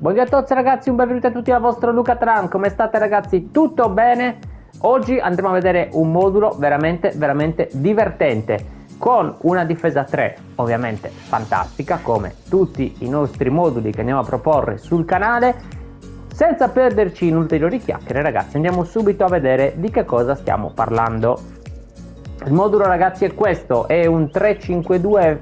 Buongiorno a tutti ragazzi, un benvenuto a tutti dal vostro Luca Tran. Come state ragazzi? Tutto bene? Oggi andremo a vedere un modulo veramente divertente con una difesa 3 ovviamente fantastica, come tutti i nostri moduli che andiamo a proporre sul canale. Senza perderci in ulteriori chiacchiere ragazzi, andiamo subito a vedere di che cosa stiamo parlando. Il modulo ragazzi è questo, è un 3-5-2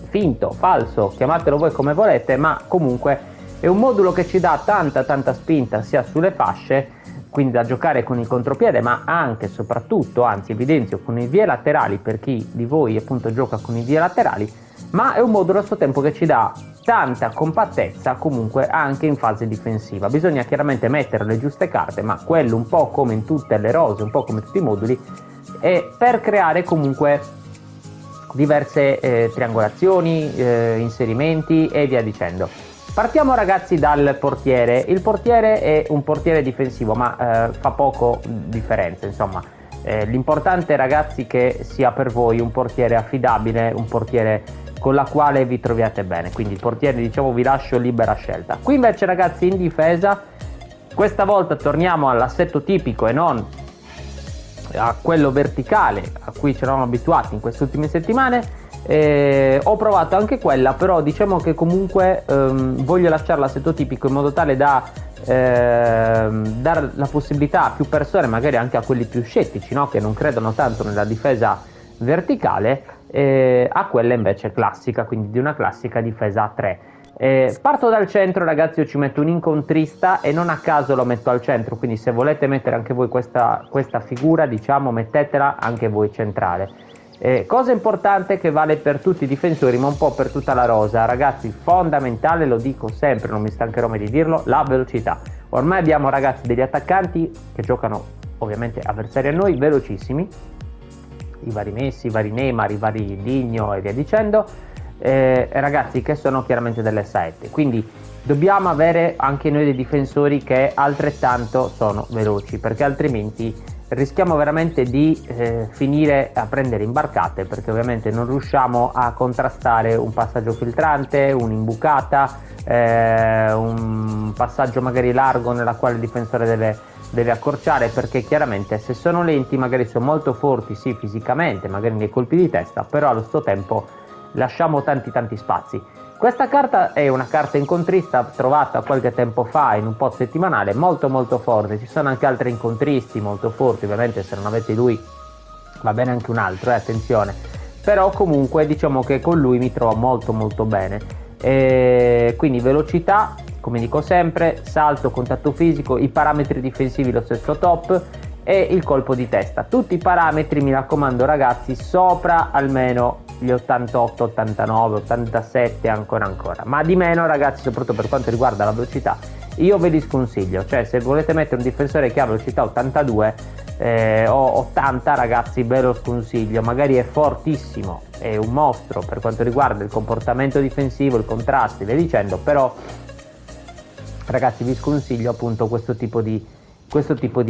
finto, falso, chiamatelo voi come volete, ma comunque è un modulo che ci dà tanta spinta sia sulle fasce, quindi da giocare con il contropiede, ma anche soprattutto, anzi evidenzio, con i vie laterali per chi di voi appunto gioca con i vie laterali, ma è un modulo a suo tempo che ci dà tanta compattezza comunque anche in fase difensiva. Bisogna chiaramente mettere le giuste carte, ma quello un po' come in tutte le rose, un po' come tutti i moduli, è per creare comunque diverse triangolazioni, inserimenti e via dicendo. Partiamo ragazzi dal portiere. Il portiere è un portiere difensivo, ma fa poco differenza, insomma. L'importante ragazzi che sia per voi un portiere affidabile, un portiere con la quale vi troviate bene, quindi il portiere diciamo vi lascio libera scelta. Qui invece ragazzi in difesa, questa volta torniamo all'assetto tipico e non a quello verticale a cui ci eravamo abituati in queste ultime settimane. Ho provato anche quella, però diciamo che comunque voglio lasciare l'assetto tipico in modo tale da dare la possibilità a più persone, magari anche a quelli più scettici, no? Che non credono tanto nella difesa verticale, a quella invece classica, quindi di una classica difesa a 3. Parto dal centro ragazzi, io ci metto un incontrista e non a caso lo metto al centro, quindi se volete mettere anche voi questa figura, diciamo, mettetela anche voi centrale. Cosa importante che vale per tutti i difensori ma un po' per tutta la rosa ragazzi, fondamentale, lo dico sempre, non mi stancherò mai di dirlo, la velocità. Ormai abbiamo ragazzi degli attaccanti che giocano ovviamente avversari a noi velocissimi, i vari Messi, i vari Neymar, i vari Digno e via dicendo, ragazzi che sono chiaramente delle saette, quindi dobbiamo avere anche noi dei difensori che altrettanto sono veloci, perché altrimenti rischiamo veramente di finire a prendere imbarcate, perché ovviamente non riusciamo a contrastare un passaggio filtrante, un'imbucata, un passaggio magari largo nella quale il difensore deve accorciare, perché chiaramente se sono lenti magari sono molto forti sì fisicamente, magari nei colpi di testa, però allo stesso tempo lasciamo tanti spazi. Questa carta è una carta incontrista trovata qualche tempo fa in un pod settimanale, molto forte. Ci sono anche altri incontristi molto forti, ovviamente se non avete lui va bene anche un altro, attenzione, però comunque diciamo che con lui mi trovo molto bene. Quindi velocità, come dico sempre, salto, contatto fisico, i parametri difensivi lo stesso top e il colpo di testa, tutti i parametri mi raccomando ragazzi sopra almeno gli 88, 89, 87 ancora, ma di meno ragazzi, soprattutto per quanto riguarda la velocità io ve li sconsiglio, cioè se volete mettere un difensore che ha velocità 82 o 80 ragazzi ve lo sconsiglio, magari è fortissimo, è un mostro per quanto riguarda il comportamento difensivo, il contrasto e via dicendo, però ragazzi vi sconsiglio appunto questo tipo di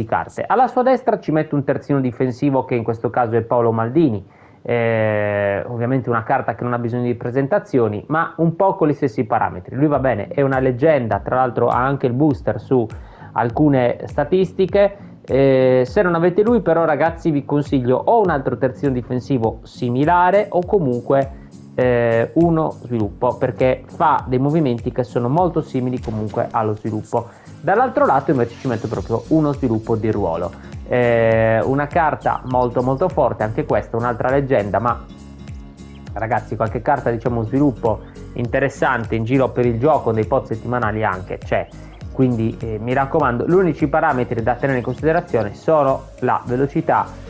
carte. Alla sua destra ci metto un terzino difensivo che in questo caso è Paolo Maldini, ovviamente una carta che non ha bisogno di presentazioni ma un po' con gli stessi parametri, lui va bene, è una leggenda, tra l'altro ha anche il booster su alcune statistiche, se non avete lui però ragazzi vi consiglio o un altro terzino difensivo similare o comunque uno sviluppo, perché fa dei movimenti che sono molto simili comunque allo sviluppo. Dall'altro lato invece ci metto proprio uno sviluppo di ruolo, una carta molto forte, anche questa un'altra leggenda, ma ragazzi qualche carta diciamo sviluppo interessante in giro per il gioco dei pod settimanali anche c'è, quindi mi raccomando, gli unici parametri da tenere in considerazione sono la velocità,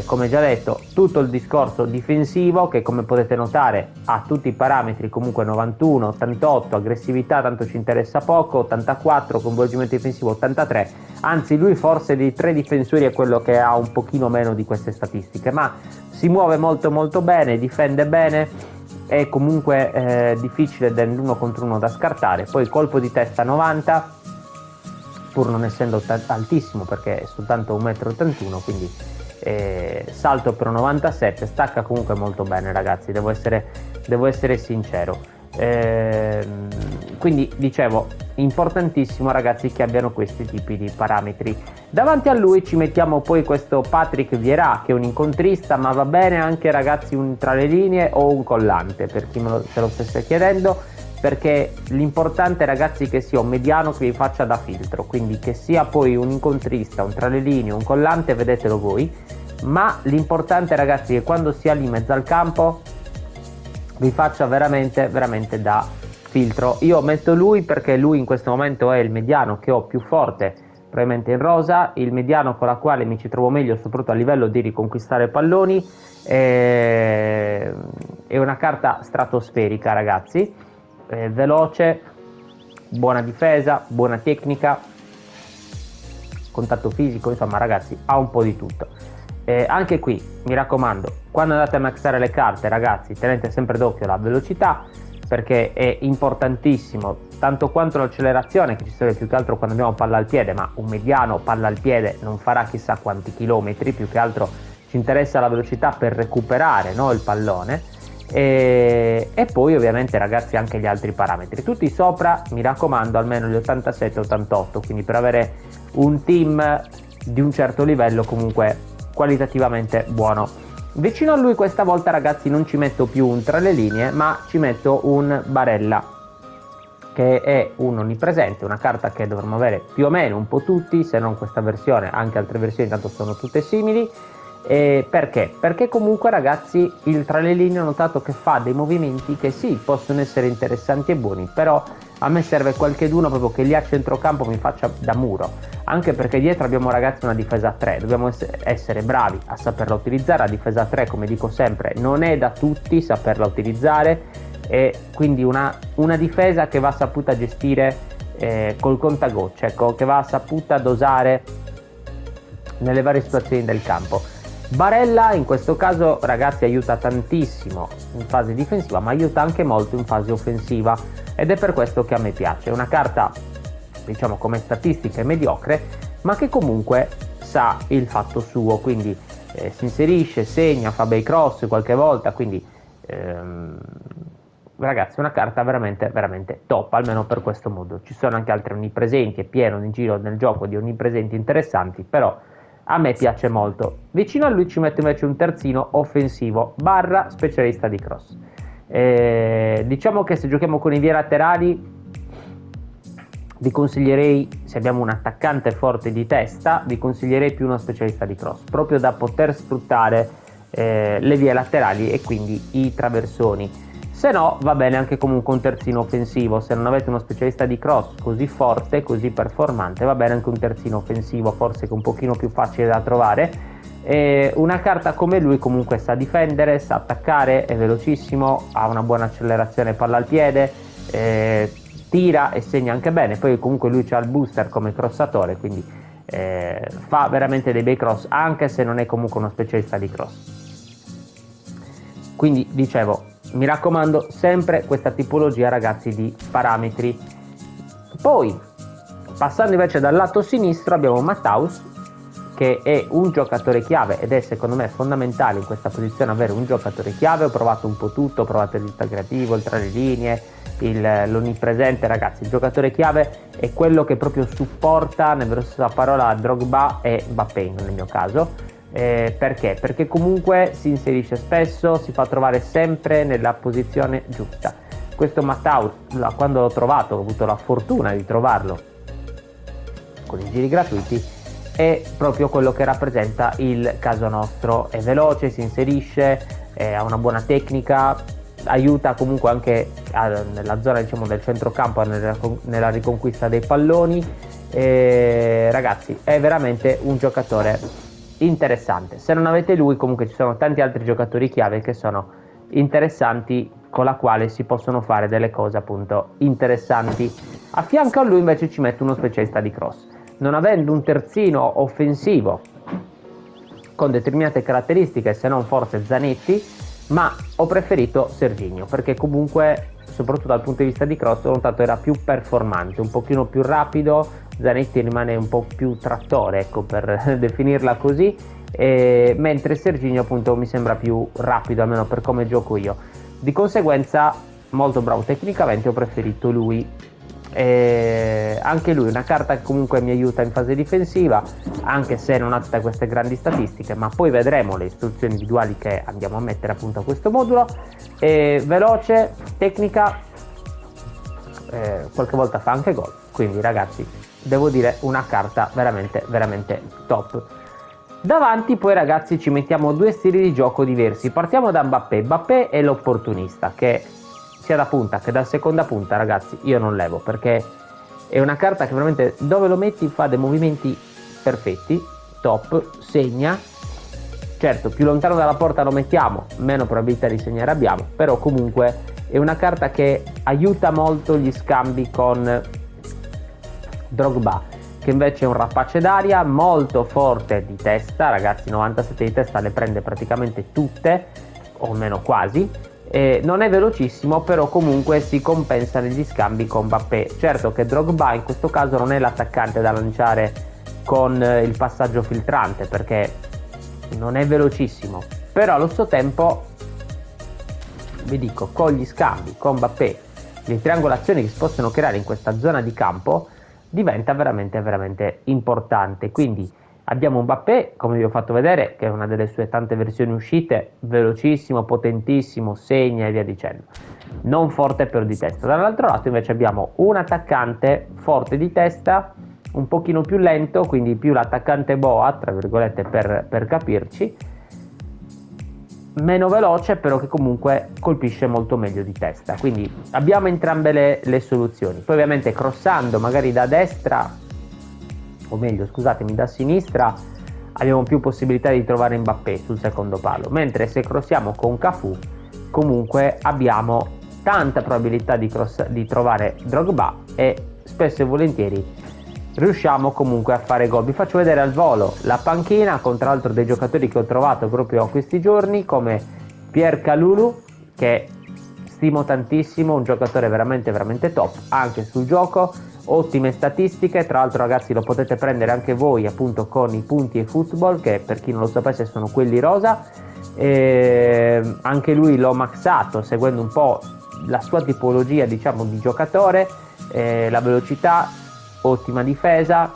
come già detto tutto il discorso difensivo che come potete notare ha tutti i parametri comunque 91, 88, aggressività tanto ci interessa poco, 84, coinvolgimento difensivo 83, anzi lui forse dei tre difensori è quello che ha un pochino meno di queste statistiche, ma si muove molto bene, difende bene, è comunque difficile dell'uno contro uno da scartare, poi colpo di testa 90 pur non essendo altissimo perché è soltanto 1,81 m, quindi salto per 97, stacca comunque molto bene ragazzi, devo essere sincero. Quindi dicevo, importantissimo ragazzi che abbiano questi tipi di parametri. Davanti a lui ci mettiamo poi questo Patrick Vieira, che è un incontrista, ma va bene anche ragazzi un tra le linee o un collante, per chi se lo stesse chiedendo, perché l'importante ragazzi che sia un mediano che vi faccia da filtro, quindi che sia poi un incontrista, un tra le linee, un collante, vedetelo voi, ma l'importante ragazzi è che quando sia lì in mezzo al campo vi faccia veramente veramente da filtro. Io metto lui perché lui in questo momento è il mediano che ho più forte probabilmente in rosa, il mediano con la quale mi ci trovo meglio soprattutto a livello di riconquistare palloni. È una carta stratosferica ragazzi, veloce, buona difesa, buona tecnica, contatto fisico, insomma ragazzi ha un po' di tutto. Anche qui mi raccomando, quando andate a maxare le carte ragazzi tenete sempre d'occhio la velocità, perché è importantissimo tanto quanto l'accelerazione, che ci serve più che altro quando abbiamo palla al piede, ma un mediano palla al piede non farà chissà quanti chilometri, più che altro ci interessa la velocità per recuperare, no, il pallone. E poi ovviamente ragazzi anche gli altri parametri tutti sopra, mi raccomando almeno gli 87-88, quindi per avere un team di un certo livello comunque qualitativamente buono. Vicino a lui questa volta ragazzi non ci metto più un tra le linee, ma ci metto un Barella, che è un onnipresente, una carta che dovremmo avere più o meno un po' tutti, se non questa versione anche altre versioni tanto sono tutte simili. Perché? Perché comunque ragazzi il tra le linee ho notato che fa dei movimenti che sì possono essere interessanti e buoni, però a me serve qualcheduno proprio che lì a centrocampo mi faccia da muro, anche perché dietro abbiamo ragazzi una difesa a 3, dobbiamo essere bravi a saperla utilizzare. La difesa a 3, come dico sempre, non è da tutti saperla utilizzare, e quindi una difesa che va saputa gestire col contagocce, ecco, che va saputa dosare nelle varie situazioni del campo. Barella in questo caso ragazzi aiuta tantissimo in fase difensiva, ma aiuta anche molto in fase offensiva, ed è per questo che a me piace. È una carta diciamo come statistica mediocre, ma che comunque sa il fatto suo, quindi si inserisce, segna, fa bei cross qualche volta, quindi ragazzi una carta veramente veramente top, almeno per questo modo. Ci sono anche altri onnipresenti, è pieno in giro nel gioco di onnipresenti interessanti, però a me piace molto. Vicino a lui ci metto invece un terzino offensivo barra specialista di cross. Diciamo che se giochiamo con i vie laterali vi consiglierei, se abbiamo un attaccante forte di testa, vi consiglierei più uno specialista di cross, proprio da poter sfruttare le vie laterali e quindi i traversoni. Se no va bene anche comunque un terzino offensivo, se non avete uno specialista di cross così forte, così performante, va bene anche un terzino offensivo, forse che è un pochino più facile da trovare. Una carta come lui comunque sa difendere, sa attaccare, è velocissimo, ha una buona accelerazione palla al piede, tira e segna anche bene, poi comunque lui c'ha il booster come crossatore, quindi fa veramente dei bei cross anche se non è comunque uno specialista di cross. Quindi dicevo, mi raccomando sempre questa tipologia ragazzi di parametri. Poi passando invece dal lato sinistro abbiamo Matthaus, che è un giocatore chiave ed è secondo me fondamentale in questa posizione avere un giocatore chiave. Ho provato un po' tutto, ho provato il vista creativo, il tra le linee, l'onnipresente. Ragazzi, il giocatore chiave è quello che proprio supporta nella vera stessa parola Drogba e Mbappé nel mio caso. Perché? Perché comunque si inserisce spesso, si fa trovare sempre nella posizione giusta. Questo Matthaus, quando l'ho trovato, ho avuto la fortuna di trovarlo con i giri gratuiti, è proprio quello che rappresenta il caso nostro. È veloce, si inserisce, ha una buona tecnica, aiuta comunque anche nella zona diciamo del centrocampo nella riconquista dei palloni. Ragazzi, è veramente un giocatore interessante. Se non avete lui comunque ci sono tanti altri giocatori chiave che sono interessanti, con la quale si possono fare delle cose appunto interessanti. A fianco a lui invece ci metto uno specialista di cross, non avendo un terzino offensivo con determinate caratteristiche, se non forse Zanetti, ma ho preferito Serginho perché comunque soprattutto dal punto di vista di cross ho notato era più performante, un pochino più rapido. Zanetti rimane un po' più trattore, ecco, per definirla così, mentre Serginho appunto mi sembra più rapido, almeno per come gioco io. Di conseguenza molto bravo tecnicamente, ho preferito lui. Anche lui una carta che comunque mi aiuta in fase difensiva, anche se non ha tutte queste grandi statistiche, ma poi vedremo le istruzioni individuali che andiamo a mettere appunto a questo modulo. Veloce, tecnica, qualche volta fa anche gol, quindi ragazzi devo dire una carta veramente veramente top. Davanti poi ragazzi ci mettiamo due stili di gioco diversi. Partiamo da Mbappé. Mbappé è l'opportunista che sia da punta che da seconda punta, ragazzi, io non levo, perché è una carta che veramente dove lo metti fa dei movimenti perfetti, top, segna. Certo, più lontano dalla porta lo mettiamo, meno probabilità di segnare abbiamo, però comunque è una carta che aiuta molto gli scambi con Drogba, che invece è un rapace d'aria, molto forte di testa, ragazzi, 97 di testa le prende praticamente tutte, o meno quasi. Non è velocissimo, però comunque si compensa negli scambi con Mbappé. Certo che Drogba in questo caso non è l'attaccante da lanciare con il passaggio filtrante, perché non è velocissimo, però allo stesso tempo vi dico, con gli scambi con Mbappé, le triangolazioni che si possono creare in questa zona di campo diventa veramente veramente importante. Quindi abbiamo Mbappé, come vi ho fatto vedere, che è una delle sue tante versioni uscite, velocissimo, potentissimo, segna e via dicendo, non forte però di testa. Dall'altro lato invece abbiamo un attaccante forte di testa, un pochino più lento, quindi più l'attaccante boa, tra virgolette, per capirci, meno veloce però che comunque colpisce molto meglio di testa. Quindi abbiamo entrambe le soluzioni. Poi ovviamente crossando magari da destra, o meglio scusatemi da sinistra, abbiamo più possibilità di trovare Mbappé sul secondo palo, mentre se crossiamo con Cafu comunque abbiamo tanta probabilità di trovare Drogba e spesso e volentieri riusciamo comunque a fare gol. Vi faccio vedere al volo la panchina con tra l'altro dei giocatori che ho trovato proprio questi giorni, come Pierre Kalulu, che stimo tantissimo, un giocatore veramente veramente top anche sul gioco, ottime statistiche. Tra l'altro ragazzi lo potete prendere anche voi appunto con i punti e football, che per chi non lo sapesse sono quelli rosa. Anche lui l'ho maxato seguendo un po' la sua tipologia diciamo di giocatore, la velocità, ottima difesa,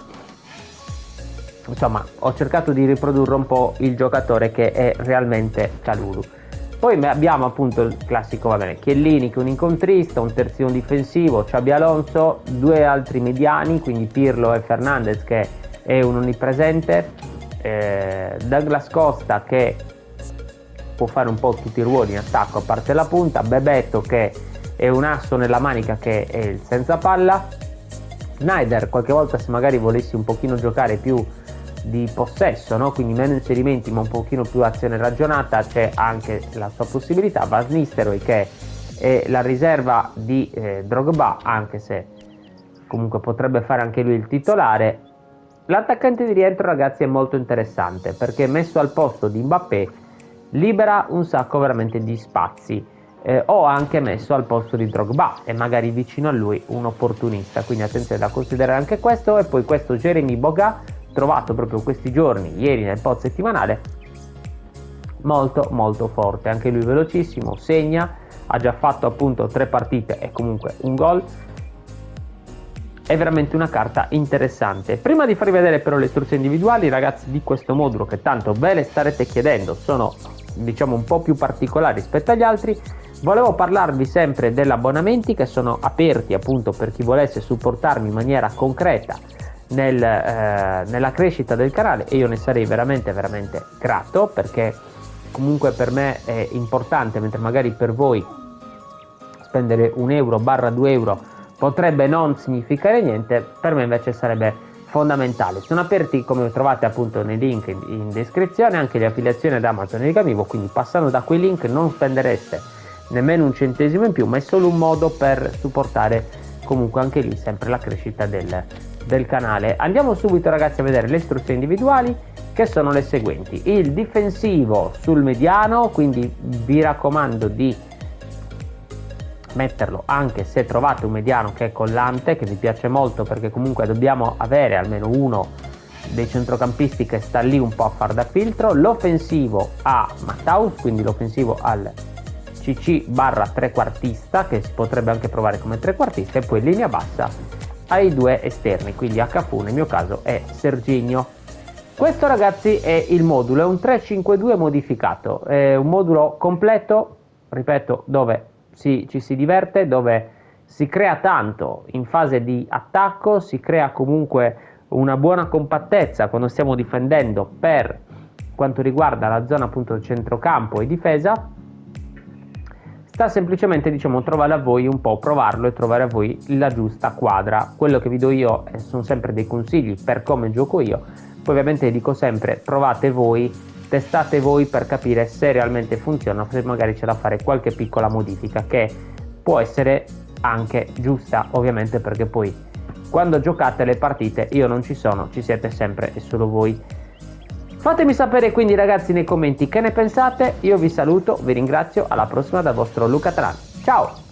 insomma ho cercato di riprodurre un po' il giocatore che è realmente Kalulu. Poi abbiamo appunto il classico, va bene, Chiellini che è un incontrista, un terzino difensivo, Xabi Alonso, due altri mediani, quindi Pirlo e Fernandes che è un onnipresente, Douglas Costa che può fare un po' tutti i ruoli in attacco a parte la punta, Bebeto che è un asso nella manica che è il senza palla, Snyder qualche volta se magari volessi un pochino giocare più di possesso, no? Quindi meno inserimenti ma un pochino più azione ragionata, c'è anche la sua possibilità. Van Nistelrooy che è la riserva di Drogba, anche se comunque potrebbe fare anche lui il titolare. L'attaccante di rientro ragazzi è molto interessante perché messo al posto di Mbappé libera un sacco veramente di spazi, o anche messo al posto di Drogba e magari vicino a lui un opportunista, quindi attenzione da considerare anche questo. E poi questo Jeremy Boga, trovato proprio questi giorni, ieri nel pod settimanale, molto molto forte, anche lui velocissimo, segna, ha già fatto appunto 3 partite e comunque un gol, è veramente una carta interessante. Prima di farvi vedere però le istruzioni individuali ragazzi di questo modulo, che tanto ve le starete chiedendo, sono diciamo un po' più particolari rispetto agli altri, volevo parlarvi sempre degli abbonamenti che sono aperti appunto per chi volesse supportarmi in maniera concreta nella crescita del canale, e io ne sarei veramente veramente grato, perché comunque per me è importante, mentre magari per voi spendere 1 euro / 2 euro potrebbe non significare niente, per me invece sarebbe fondamentale. Sono aperti, come trovate appunto nei link in descrizione, anche le affiliazioni ad Amazon e Gamivo, quindi passando da quei link non spendereste nemmeno un centesimo in più, ma è solo un modo per supportare comunque anche lì sempre la crescita del canale. Andiamo subito ragazzi a vedere le istruzioni individuali, che sono le seguenti. Il difensivo sul mediano, quindi vi raccomando di metterlo anche se trovate un mediano che è collante, che vi piace molto, perché comunque dobbiamo avere almeno uno dei centrocampisti che sta lì un po' a far da filtro. L'offensivo a Matthaus, quindi l'offensivo al CC barra trequartista, che si potrebbe anche provare come trequartista, e poi linea bassa ai due esterni, quindi HF nel mio caso è Serginho. Questo ragazzi è il modulo, è un 3-5-2 modificato, è un modulo completo, ripeto, dove ci si diverte, dove si crea tanto in fase di attacco, si crea comunque una buona compattezza quando stiamo difendendo per quanto riguarda la zona appunto centrocampo e difesa. Sta semplicemente, diciamo, trovare a voi un po', provarlo e trovare a voi la giusta quadra. Quello che vi do io sono sempre dei consigli per come gioco io, poi ovviamente dico sempre provate voi, testate voi per capire se realmente funziona, se magari c'è da fare qualche piccola modifica che può essere anche giusta, ovviamente, perché poi quando giocate le partite io non ci sono, ci siete sempre e solo voi. Fatemi sapere quindi ragazzi nei commenti che ne pensate, io vi saluto, vi ringrazio, alla prossima dal vostro Luca Trani, ciao!